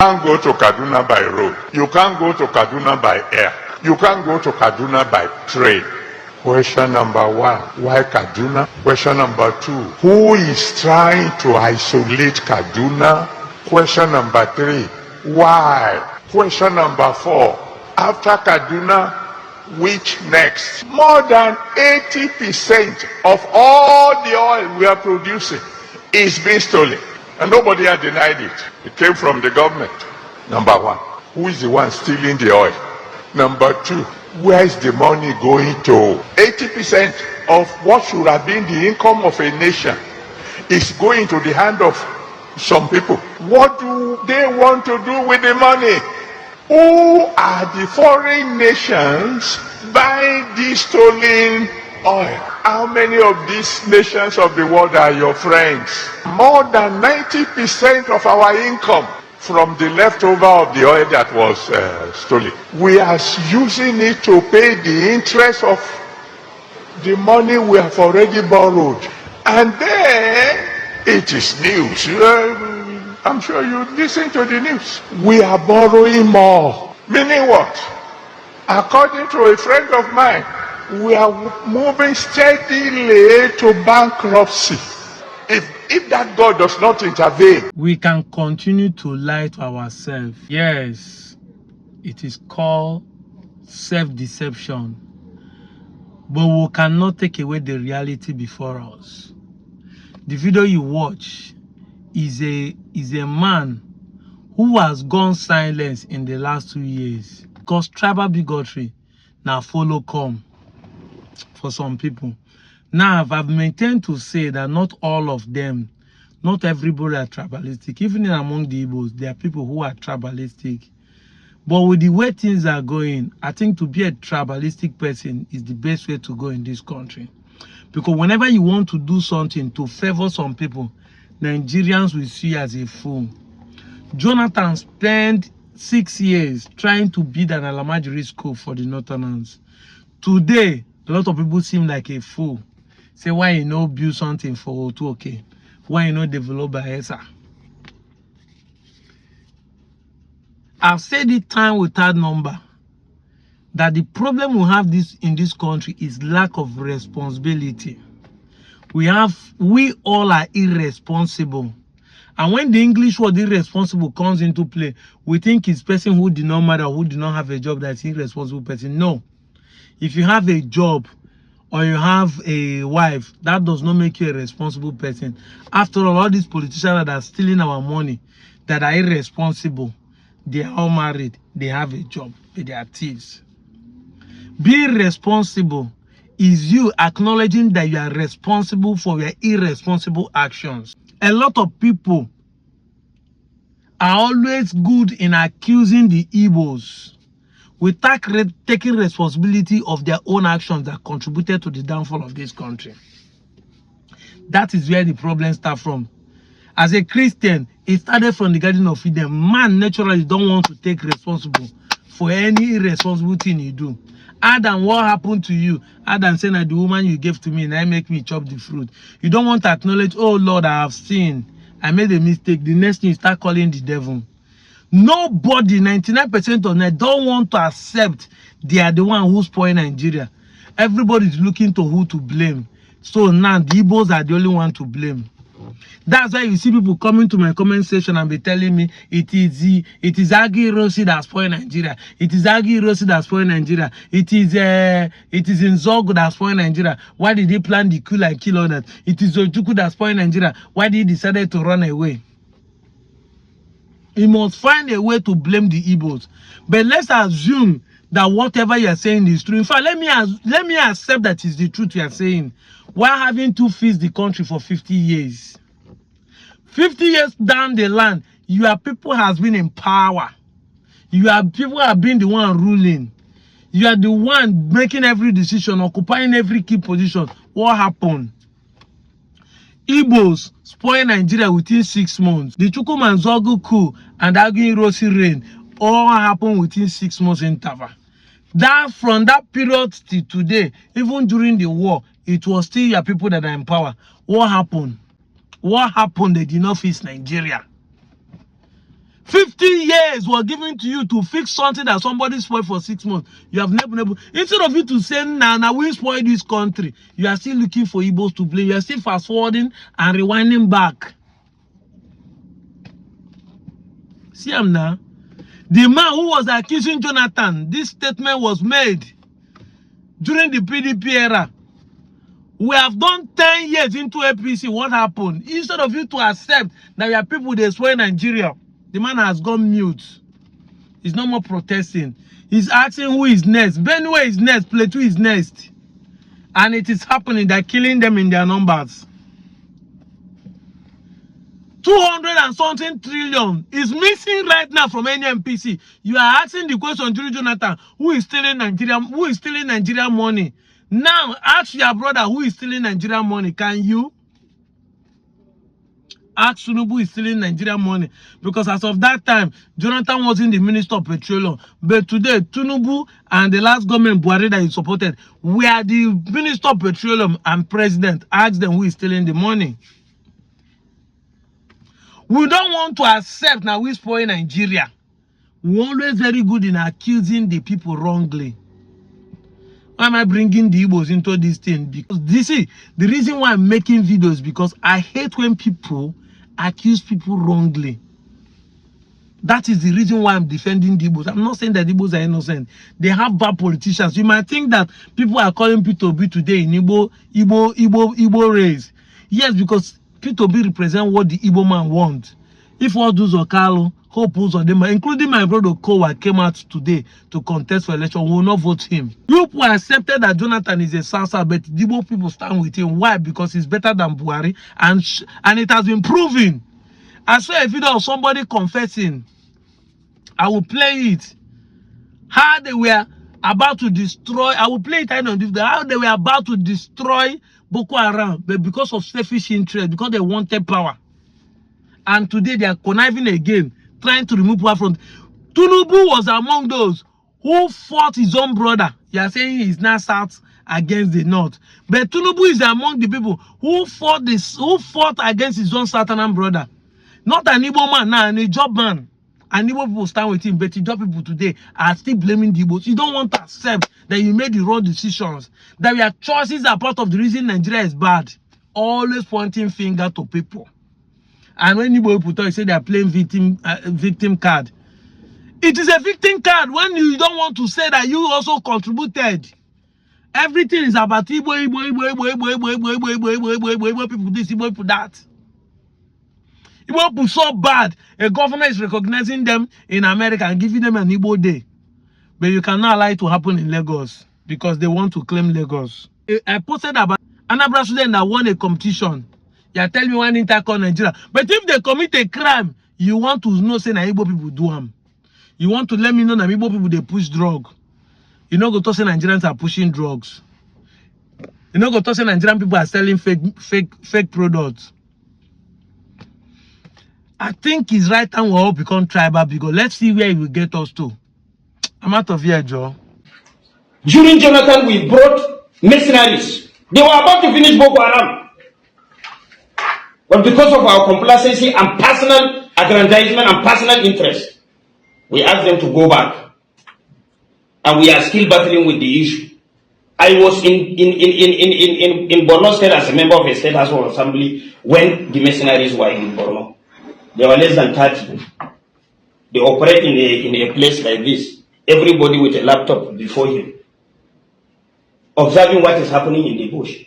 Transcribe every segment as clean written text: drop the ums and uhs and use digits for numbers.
can't go to Kaduna by road. You can't go to Kaduna by air. You can't go to Kaduna by train. Question number one, why Kaduna? Question number two, who is trying to isolate Kaduna? Question number three, why? Question number four, after Kaduna, which next? More than 80% of all the oil we are producing is being stolen. And nobody has denied it. It came from the government. Number one, who is the one stealing the oil? Number two, where is the money going to? 80% of what should have been the income of a nation is going to the hand of some people. What do they want to do with the money? Who are the foreign nations buying this stolen oil? How many of these nations of the world are your friends? More than 90% of our income from the leftover of the oil that was stolen. We are using it to pay the interest of the money we have already borrowed. And then it is news. I'm sure you listen to the news. We are borrowing more. Meaning what? According to a friend of mine, we are moving steadily to bankruptcy. If that God does not intervene, we can continue to lie to ourselves. Yes, it is called self-deception. But we cannot take away the reality before us. The video you watch is a man who has gone silent in the last 2 years. Because tribal bigotry now follow come for some people. Now, I've maintained to say that not all of them, not everybody are tribalistic. Even among the Igbos, there are people who are tribalistic. But with the way things are going, I think to be a tribalistic person is the best way to go in this country. Because whenever you want to do something to favor some people, Nigerians will see you as a fool. Jonathan spent 6 years trying to build an Alamajiri school for the Northerners. Today, a lot of people seem like a fool. Say, why you know build something for O2OK? Why you know develop by ESA? I've said it time without number that the problem we have in this country is lack of responsibility. We all are irresponsible. And when the English word irresponsible comes into play, we think it's person who did not matter, who did not have a job that's irresponsible person. No. If you have a job or you have a wife, that does not make you a responsible person. After all these politicians that are stealing our money, that are irresponsible, they are all married, they have a job, but they are thieves. Being responsible is you acknowledging that you are responsible for your irresponsible actions. A lot of people are always good in accusing the Igbos without taking responsibility of their own actions that contributed to the downfall of this country. That is where the problem starts from. As a Christian, it started from the Garden of Eden. Man naturally don't want to take responsible for any irresponsible thing you do. Adam, what happened to you? Adam said that the woman you gave to me and I make me chop the fruit. You don't want to acknowledge, oh Lord, I have sinned. I made a mistake. The next thing you start calling the devil. Nobody, 99% of them, don't want to accept they are the one who's spoiling Nigeria. Everybody is looking to who to blame. So now the Igbos are the only one to blame. That's why you see people coming to my comment section and be telling me it is Agi Rossi that spoiled Nigeria. It is Agi Rossi that spoiled Nigeria. It is Nzogo that spoiled Nigeria. Why did they plan the coup and kill all that? It is Ojuku that spoiled Nigeria. Why did he decided to run away? He must find a way to blame the Igbos. But let's assume that whatever you are saying is true. In fact, let me accept that is the truth you are saying. Why having to fix the country for 50 years? 50 years down the line, your people has been in power. Your people have been the one ruling. You are the one making every decision, occupying every key position. What happened? Igbos spoil Nigeria within 6 months. The Chukwuma Nzogu coup and Agi Rossi reign all happened within 6 months interval. That from that period to today, even during the war, it was still your people that are in power. What happened? What happened? They did not fix Nigeria. 50 years were given to you to fix something that somebody spoiled for 6 months. You have never been able. Instead of you to say, now we spoil this country, you are still looking for Igbos to blame. You are still fast forwarding and rewinding back. See him now. The man who was accusing Jonathan, this statement was made during the PDP era. We have done 10 years into APC. What happened? Instead of you to accept that we are people they swear Nigeria, the man has gone mute. He's no more protesting. He's asking who is next. Benue is next. Plateau is next. And it is happening. They're killing them in their numbers. 200 and something trillion is missing right now from any NPC. You are asking the question, Julie Jonathan, who is stealing Nigerian money? Now ask your brother who is stealing Nigerian money. Can you? Ask Tinubu who is stealing Nigerian money. Because as of that time, Jonathan wasn't the Minister of Petroleum. But today, Tinubu and the last government Buhari that he supported were the Minister of Petroleum and President. Ask them who is stealing the money. We don't want to accept now we spoil Nigeria. We're always very good in accusing the people wrongly. Why am I bringing the Igbos into this thing? Because this is the reason why I'm making videos, because I hate when people accuse people wrongly. That is the reason why I'm defending the Igbos. I'm not saying that the Igbos are innocent. They have bad politicians. You might think that people are calling P2B today in Igbo race. Yes, because P2B represent what the Igbo man wants. If all those Okalo, Hope or them, including my brother Kowa, came out today to contest for election, we will not vote him. You people accepted that Jonathan is a Sansa, but the Igbo people stand with him. Why? Because he's better than Buhari, and it has been proven. I saw a video of somebody confessing. I will play it. How they were about to destroy. I will play it. I know how they were about to destroy Boko Haram, but because of selfish interest, because they wanted power. And today they are conniving again, trying to remove power from. Tinubu was among those who fought his own brother. You are saying he's now south against the north, but Tinubu is among the people who fought against his own southern brother. Not an Igbo man, now an Ijob man. And Igbo people stand with him, but Ijob people today are still blaming the Igbos. You don't want to accept that you made the wrong decisions, that your choices are part of the reason Nigeria is bad. Always pointing finger to people. And when Igbo people talk, say they are playing victim card. It is a victim card when you don't want to say that you also contributed. Everything is about Igbo people this, Igbo people that. Igbo people so bad, a governor is recognizing them in America and giving them an Igbo day. But you cannot allow it to happen in Lagos because they want to claim Lagos. I posted about Anambra student that won a competition. You are telling me one intercon Nigeria. But if they commit a crime, you want to know say na Igbo people do them. You want to let me know that Igbo people they push drug. You know go to say Nigerians are pushing drugs. You know go to say Nigerian people are selling fake products. I think it's right time we all become tribal because let's see where it will get us to. I'm out of here, Joe. During Jonathan, we brought mercenaries. They were about to finish Boko Haram. But because of our complacency and personal aggrandizement and personal interest, we asked them to go back. And we are still battling with the issue. I was in Borno State as a member of a state House of Assembly when the mercenaries were in Borno. There were less than 30. They operate in a place like this. Everybody with a laptop before him, observing what is happening in the bush.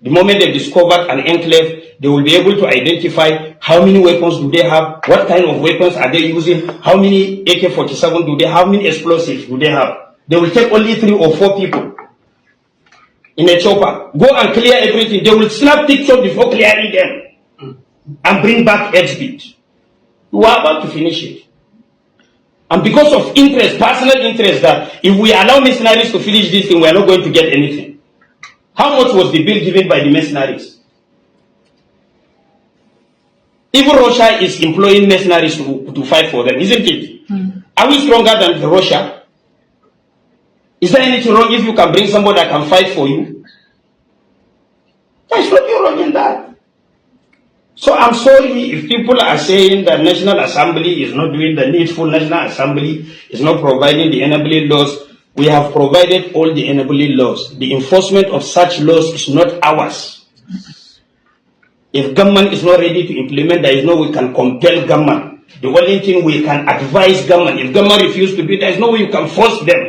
The moment they discover an enclave, they will be able to identify how many weapons do they have, what kind of weapons are they using, how many AK-47 do they have, how many explosives do they have. They will take only 3 or 4 people in a chopper, go and clear everything. They will snap pictures before clearing them and bring back exhibit. We are about to finish it. And because of interest, personal interest, that if we allow mercenaries to finish this thing, we are not going to get anything. How much was the bill given by the mercenaries? Even Russia is employing mercenaries to fight for them, isn't it? Are we stronger than Russia? Is there anything wrong if you can bring somebody that can fight for you? There's nothing wrong in that. So I'm sorry if people are saying that National Assembly is not doing the needful, National Assembly is not providing the enabling laws. We have provided all the enabling laws. The enforcement of such laws is not ours. If government is not ready to implement, there is no way we can compel government. The only thing we can advise government, if government refuses to do, there is no way you can force them.